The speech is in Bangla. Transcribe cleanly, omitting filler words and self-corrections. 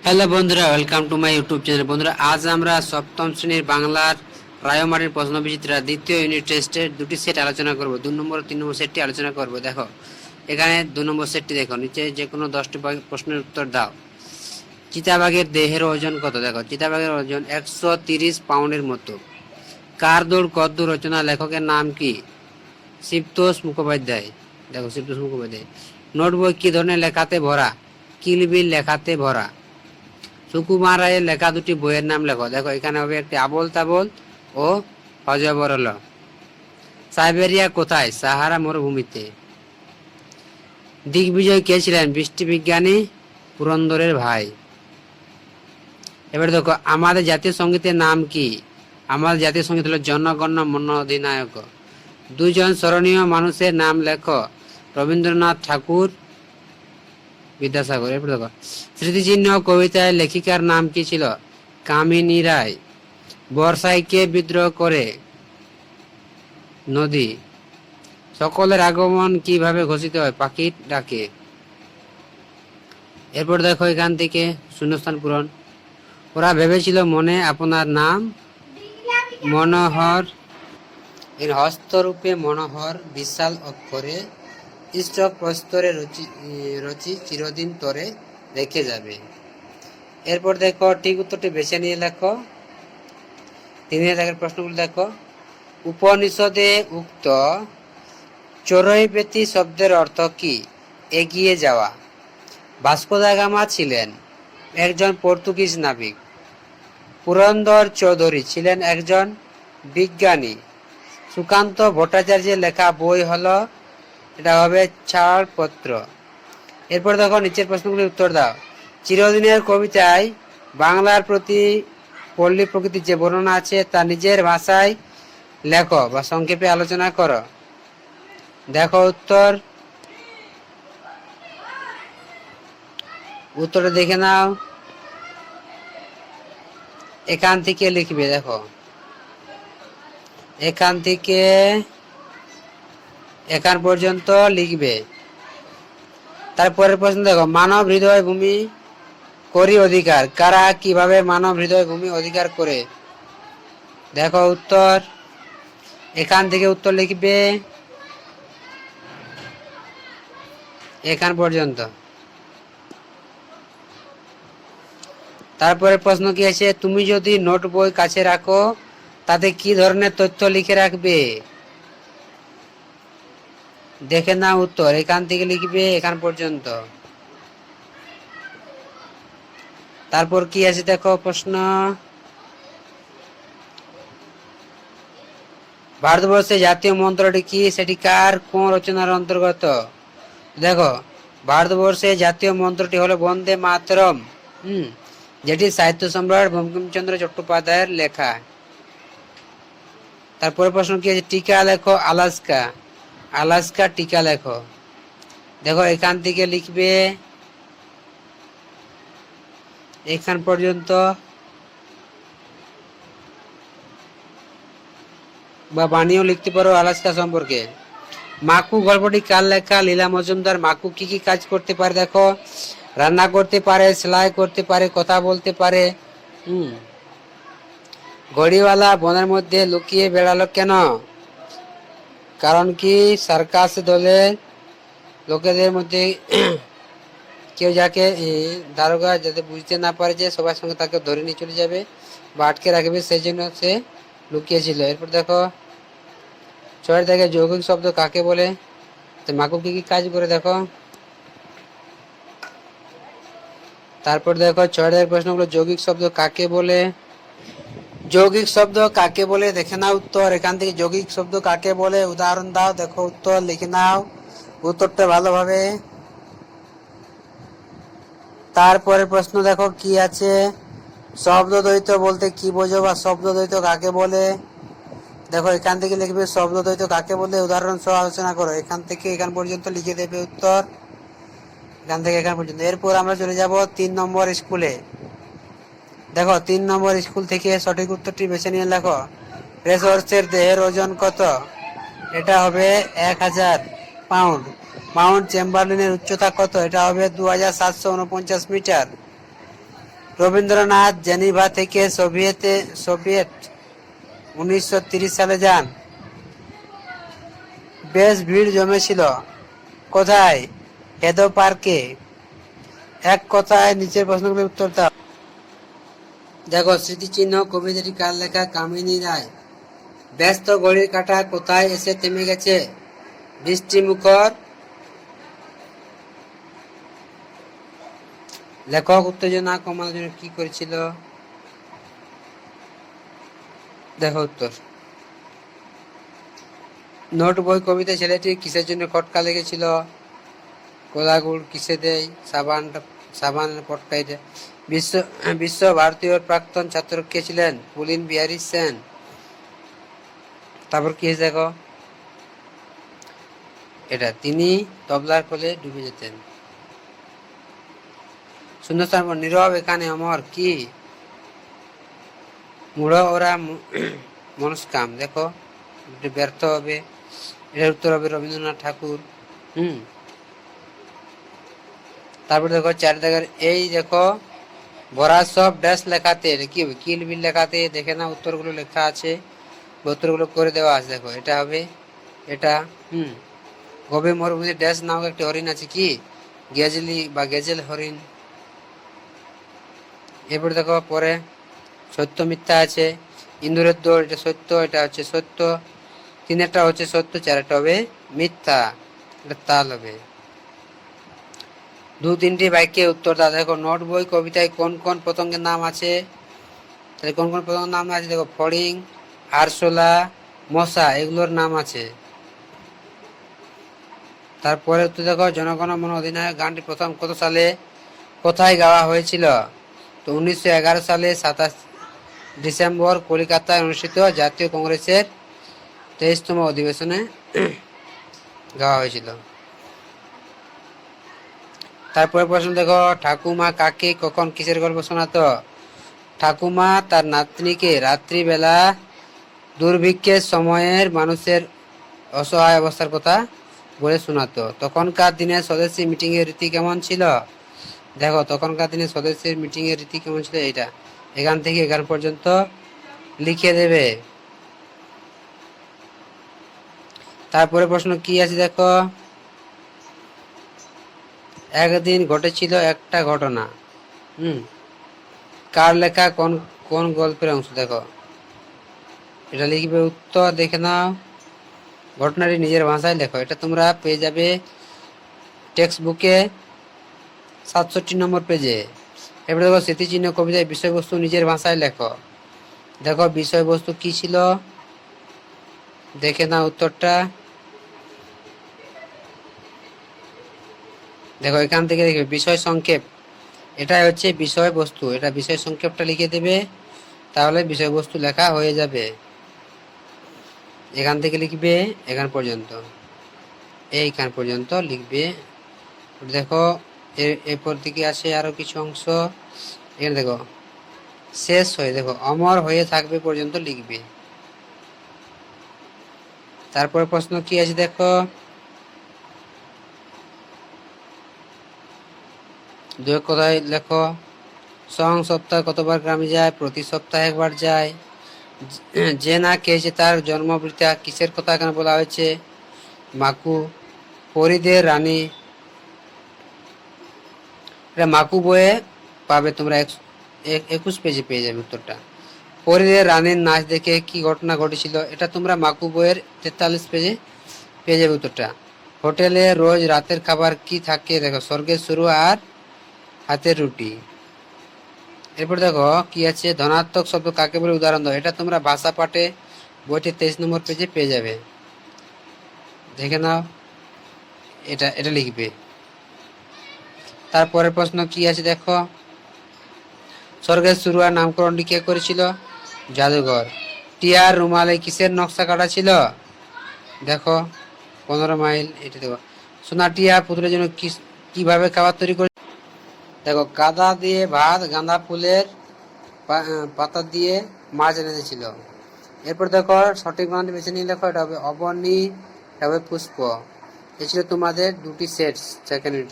হ্যালো বন্ধুরা, welcome to my YouTube channel. বন্ধুরা, আজ আমরা সপ্তম শ্রেণীর বাংলার রায়মারির প্রশ্ন বিচিত্রা দ্বিতীয় ইউনিট টেস্টের দুটি সেট আলোচনা করব। 2 নম্বর ও 3 নম্বর সেটটি আলোচনা করব। দেখো এখানে 2 নম্বর সেটটি দেখো, নিচে যে কোনো 10টি প্রশ্নের উত্তর দাও। চিতাবাঘের দেহের ওজন কত? দেখো চিতাবাঘের ওজন 130 পাউন্ডের মতো। কার দৌড় কদ্দু রচনা লেখকের নাম কি? শিবতোষ মুখোপাধ্যায়। দেখো শিবতোষ মুখোপাধ্যায়। নোটবই কি ধরনের লেখাতে ভরা? কিলবিল লেখাতে ভরা। সুকুমার রায়ের লেখা দুটি বইয়ের নাম লেখো। দেখো এখানে হবে একটি আবোল তাবোল ও হজবরল। সাইবেরিয়া কোথায়? সাহারা মরুভূমিতে। দিগ্বিজয় কে ছিলেন? বৃষ্টি বিজ্ঞানী পুরন্দরের ভাই। এবার দেখো আমাদের জাতীয় সঙ্গীতের নাম কি? আমাদের জাতীয় সঙ্গীত হলো জনগণ মন অধিনায়ক। দুইজন স্মরণীয় মানুষের নাম লেখো। রবীন্দ্রনাথ ঠাকুর, বিদ্যাসাগর। এরপর দেখো স্মৃতিচিহ্ন কবিতায় লেখিকার নাম কি ছিল? কামিনী রায়। বর্ষায় কে বিদ্রোহ করে? নদী। সকলের আগমন কিভাবে ঘোষিত হয়? পাখির ডাকে। এরপর দেখো এখান থেকে শূন্যস্থান পূরণ। ওরা ভেবেছিল মনে আপনার নাম মনোহর, এর হস্তরূপে মনোহর বিশাল অক্ষরে স্টক প্রস্তরে রচি চিরদিন তরে রেখে যাবে। এরপর দেখো ঠিক উত্তরটি বেছে নিয়ে লেখো। 3 দাগের প্রশ্নগুলো দেখো। উপনিষদে উক্ত চড়ুইপেতি শব্দের অর্থ কি? এগিয়ে যাওয়া। ভাস্কো দা গামা ছিলেন একজন পর্তুগিজ নাবিক। পুরন্দর চৌধুরী ছিলেন একজন বিজ্ঞানী। সুকান্ত ভট্টাচার্যের লেখা বই হলো, এটা হবে ছাড়পত্র। এরপর দেখো নিচের প্রশ্নগুলির উত্তর দাও। চিরদিনের কবিতায় বাংলার প্রতি পল্লী প্রকৃতির যে বর্ণনা আছে তা নিজের ভাষায় লেখো বা সংক্ষেপে আলোচনা করো। দেখো উত্তরটা দেখে নাও। এখান থেকে লিখবে। দেখো এখান থেকে এখান পর্যন্ত লিখবে। তারপরের প্রশ্ন দেখো, মানব হৃদয় ভূমি করি অধিকার। কারা কিভাবে মানব হৃদয় ভূমি অধিকার করে? দেখো উত্তর এখান থেকে উত্তর লিখবে এখান পর্যন্ত। তারপরে প্রশ্ন কি আছে? তুমি যদি নোট বই কাছে রাখো তাতে কি ধরনের তথ্য লিখে রাখবে? দেখে না উত্তর এখান থেকে লিখবে এখান পর্যন্ত। তারপর কি আছে দেখো প্রশ্ন, ভারতবর্ষের জাতীয় মন্ত্রটি কি? সেটি কার কোন রচনার অন্তর্গত? দেখো ভারতবর্ষের জাতীয় মন্ত্রটি হলো বন্দে মাতরম, যেটি সাহিত্য সম্রাট বঙ্কিমচন্দ্র চট্টোপাধ্যায়ের লেখা। তারপরে প্রশ্ন কি আছে? টিকা লেখো আলাস্কা। আলাস্কা টিকা লেখো। দেখো এখান থেকে লিখবে এখান পর্যন্ত বা বানিয়েও লিখতে পারো আলাস্কা সম্পর্কে। মাকু গল্পটি কার লেখা? লীলা মজুমদার। মাকু কি কি কাজ করতে পারে? দেখো রান্না করতে পারে, সেলাই করতে পারে, কথা বলতে পারে। ঘড়িওয়ালা বনের মধ্যে লুকিয়ে বেড়ালো কেন? কারণ কি সার্কাস দলের লোকেদের মধ্যে কেউ যাকে দারোগা যাতে বুঝতে না পারে যে সবার সঙ্গে তাকে ধরে নিয়ে চলে যাবে বা আটকে রাখবে, সেই জন্য সে লুকিয়েছিল। এরপর দেখো 6 থেকে যৌগিক শব্দ কাকে বলে? তো মাকু কি কি কাজ করে? দেখো তারপর দেখো 6 থেকে প্রশ্নগুলো, যৌগিক শব্দ কাকে বলে? যৌগিক শব্দ কাকে বলে দেখে নাও উত্তর। এখান থেকে যৌগিক শব্দ কাকে বলে উদাহরণ দাও। দেখো উত্তর লিখে নাও উত্তরটা ভালোভাবে। তারপরে প্রশ্ন দেখো কি আছে, শব্দ দ্বৈত বলতে কি বোঝো বা শব্দ দ্বৈত কাকে বলে? দেখো এখান থেকে লিখবে শব্দ দ্বৈত কাকে বলে উদাহরণ সহ আলোচনা করো। এখান থেকে এখান পর্যন্ত লিখে দেবে উত্তর, এখান থেকে এখান পর্যন্ত। এরপর আমরা চলে যাব 3 নম্বর স্কুলে। দেখো 3 নম্বর স্কুল থেকে সঠিক উত্তরটি বেছে নিয়ে লেখো। রেসহর্সের দেহের ওজন কত? এটা হবে 1000 পাউন্ড। মাউন্ট চেম্বারলিনের উচ্চতা কত? এটা হবে 2749 মিটার। রবীন্দ্রনাথ জেনিভা থেকে সোভিয়েত 1930 সালে যান। বেশ ভিড় জমেছিল। কোথায়? হেদো পার্কে। এক কথায় নিচের প্রশ্নগুলোর উত্তর দাও। দেখো, স্মৃতিচিহ্ন কবিতাটি কার লেখা? কামিনী রায়। ব্যস্ত ঘড়ির কাঁটা কোথায় এসে থেমে গেছে? বৃষ্টিমুখর। লেখক উত্তেজনা কমানোর জন্য কি করেছিল? দেখো উত্তর। নোট বই কবিতা ছেলেটি কিসের জন্য খটকা লেগেছিল? কোলাগুড় কিসে দেয়? সাবান পটকাই দেয়। বিশ্ব ভারতীয় প্রাক্তন ছাত্র কে ছিলেন? পুলিন বিহারী সেন। তারপর কি দেখো, এটা তিনি তবলার কোলে ডুবে যেতেন। শূন্যস্থান নীরব এখানে অমর কি? মূঢ় ওরা মনস্কাম। দেখো, ব্যর্থ হবে। এটার উত্তর হবে রবীন্দ্রনাথ ঠাকুর। তারপর দেখো 4 দাগের এই দেখো, ভরা সব ড্যাশ লেখাতে কি হবে? কিল বিল লেখাতে। দেখে না উত্তরগুলো লেখা আছে, উত্তরগুলো করে দেওয়া আছে। দেখো এটা হবে এটা। গভীর মরুভূমিতে ড্যাশ নামক একটি হরিণ আছে কি? গেজলি বা গেজেল হরিণ। এরপর দেখো পরে সত্য মিথ্যা আছে। ইন্দুরের দৌড়, এটা সত্য, এটা হচ্ছে সত্য। 3টা হচ্ছে সত্য, 4টা হবে মিথ্যা। এটা তাল হবে। 2-3টি বাক্যে উত্তর দাও। দেখো, নোট বই কবিতায় কোন কোন পতঙ্গের নাম আছে? তাহলে কোন কোন পতঙ্গের নাম আছে? দেখো, ফড়িং, আরশোলা, মশা, এগুলোর নাম আছে। তারপরে উত্তর দেখো, জনগণ মন অধিনায়ক গানটি প্রথম কত সালে কোথায় গাওয়া হয়েছিল? তো 1911 সালে 27 ডিসেম্বর কলকাতায় অনুষ্ঠিত জাতীয় কংগ্রেসের 23তম অধিবেশনে গাওয়া হয়েছিল। তারপরে প্রশ্ন দেখো, ঠাকুমা কাকে কখন কিসের গল্প শোনাতো? ঠাকুমা তার নাতনিকে রাত্রিবেলা দুর্ভিক্ষের সময়ের মানুষের অসহায় অবস্থার কথা বলে শোনাতো। তখনকার দিনে স্বদেশী মিটিং এর রীতি কেমন ছিল? দেখো, তখনকার দিনে স্বদেশী মিটিং এর রীতি কেমন ছিল? এইটা এখান থেকে এখান পর্যন্ত লিখে দেবে। তারপরে প্রশ্ন কি আছে দেখো, একদিন ঘটেছিল একটা ঘটনা। কার লেখা কোন কোন গল্পের অংশ? দেখো, এটা লিখবে। উত্তর দেখে নাও। ঘটনাটি নিজের ভাষায় লেখো। এটা তোমরা পেয়ে যাবে টেক্সট বুকে 67 নম্বর পেজে। এবার দেখো, স্মৃতিচিহ্ন কবিতায় বিষয়বস্তু নিজের ভাষায় লেখো। দেখো, বিষয়বস্তু কি ছিল? দেখে নাও উত্তরটা। দেখো, এখান থেকে দেখবে বিষয় সংক্ষেপ। এটাই হচ্ছে বিষয়বস্তু। এটা বিষয় সংক্ষেপটা লিখে দেবে, তাহলে বিষয়বস্তু লেখা হয়ে যাবে। এখান থেকে লিখবে এখান পর্যন্ত, এইখান পর্যন্ত লিখবে। দেখো, এরপর দিকে আসে আরো কিছু অংশ। এখানে দেখো শেষ হয়ে, দেখো অমর হয়ে থাকবে পর্যন্ত লিখবে। তারপরে প্রশ্ন কি আছে দেখো, 2 কথায় লেখো। সপ্তাহে কতবার গ্রামে যায়? প্রতি সপ্তাহে একবার যায়। যে না খেয়েছে তার জন্মবৃত্তা কিসের কথা এখানে বলা হয়েছে? মাকু। পরিদের রানী, এটা মাকু বইয়ে পাবে তোমরা, 21 পেজে পেয়ে যাবে উত্তরটা। পরিদের রানীর নাচ দেখে কি ঘটনা ঘটেছিল? এটা তোমরা মাকু বইয়ের 43 পেজে পেয়ে যাবে উত্তরটা। হোটেলে রোজ রাতের খাবার কি থাকে? দেখো, স্বর্গের শুরু আর হাতের রুটি। এরপর দেখো কি আছে, ধনাত্মক শব্দ কাকে বলে উদাহরণ দাও। এটা তোমরা ভাষা পাঠে বইটি 23 নম্বর পেজে পেয়ে যাবে। দেখে নাও, এটা লিখবে। তারপরের প্রশ্ন কি আছে দেখো, স্বর্গের শুরু আর নামকরণটি কে করেছিল? জাদুঘর। টিয়ার রুমালে কিসের নকশা কাটা ছিল? দেখো 15 মাইল। এটা দেখো, সোনা টিয়া পুতুলের জন্য কিভাবে খাবার তৈরি করে? দেখো, গাদা দিয়ে ভাত, গাঁদা ফুলের পাতা দিয়ে মাছ এনেছিল। এরপর দেখো সঠিক বানানটি বেছে নিয়ে লেখো। এটা হবে অবনী, এটা হবে পুষ্প। এ ছিল তোমাদের 2টি সেট সেকেন্ড ইউনিট।